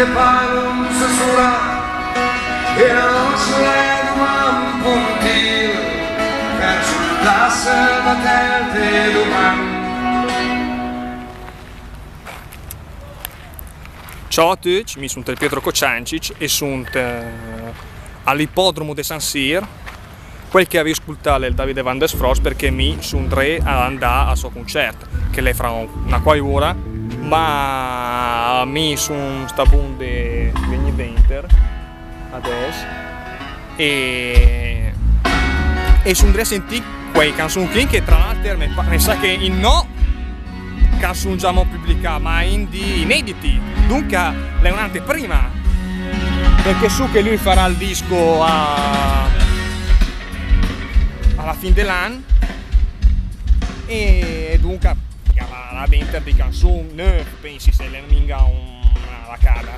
che parlano censura e non c'è un puntino per giurarsi da te domani. Ciao a tutti, mi sono Pietro Kociancic e sono all'ippodromo di San Sir, quel che avevo ascoltato il Davide Van der Frost perché mi sono tre ad andare al suo concerto, che lei fra una qualche ora, ma mi sono stato di venire dentro adesso e sono andati a sentire quei canzoni che tra l'altro mi sa che in no canzoni già pubblicate ma inediti, dunque è un'anteprima perché so che lui farà il disco alla fine dell'anno e dunque la dentro di canzoni pensi se le minga una cara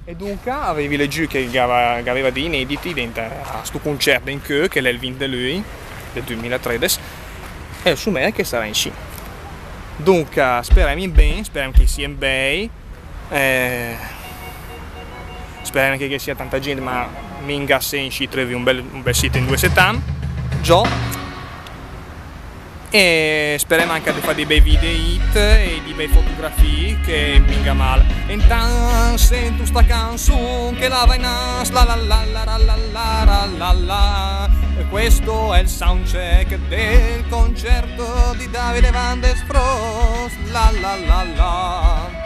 e dunque avevi leggiù che aveva di inediti dentro a questo concerto in che è il 20 di lui del 2013 e su me che sarà in sci. Dunque speriamo bene, speriamo che sia bene, speriamo che sia tanta gente, ma minga se in sci trovi un bel sito in 2 settimane, già, e speriamo anche di fare dei bei video hit e di bei fotografie che minga male. E intanto sento sta canzone che la va in as, la la la la la la la la la. E questo è il soundcheck del concerto di Davide Van der Frost, la la la la.